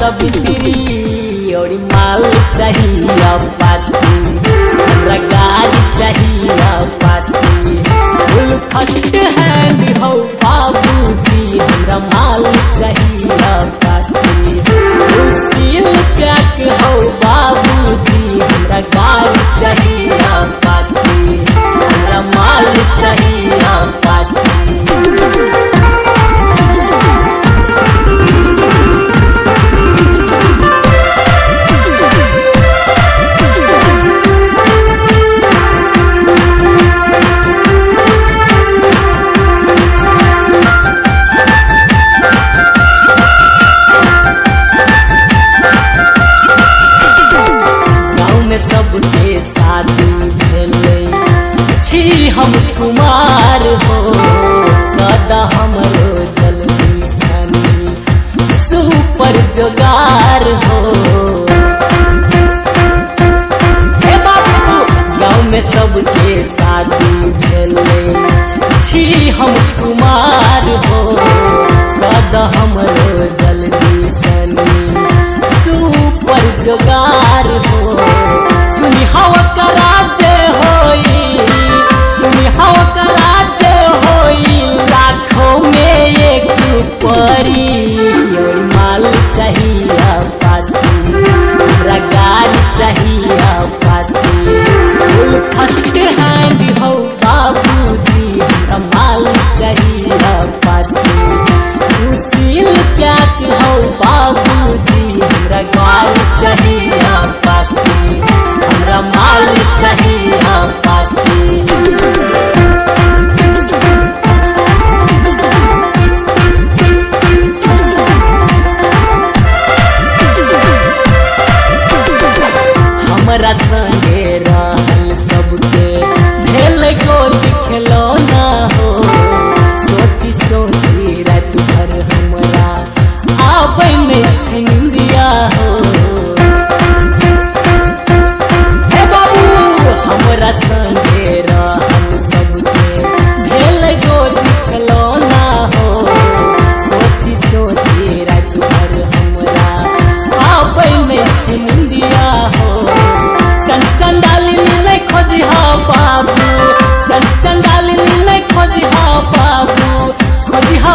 सवित्री और माल चाहिए अपाची हमरा गाड़ी चाहिए अपाची फुल फर्स्ट हैंड हो बाबूजी हमरा माल चाहिए अपाची सील कैक हो बाबूजी हमरा गाड़ी चाहिए अपाची हमरा माल चाहिए अपाची। सबके शादी भेले छी हम कुमार हो दादा हमरो जल्दी सनी सुपर जोगार हो हे बाबू गाँव में सबके शादी भेले छी हम कुमार हो दादा हमरो जल्दी सनी सुपर जोगार हो सुनी हवा का राज्य होई सुनी हवा का राज्य होई लाखों में एक परी माल चाहिए अपाची हमरा गाड़ी चाहिए अपाची फुल फर्स्ट हैंड हो बाबूजी हमरा माल चाहिए अपाची सील कैक हो बाबूजी हमरा गाड़ी चाहिए अपाची हमरा माल चाहिए अपाची। हमरा संगे रहल सबके भेल को दिखलो ना हो सोची सोची रात भर हमरा आबै में छिंदिया हो हमरा संगे रहल सबके भेल गो दिखलो ना हो सोची सोची रात भर हमरा आबै में छिंदिया हो चंडालिनी नहीं खोजिहा बाबू चंडालिनी नहीं खोजिहा बाबू खोजिहा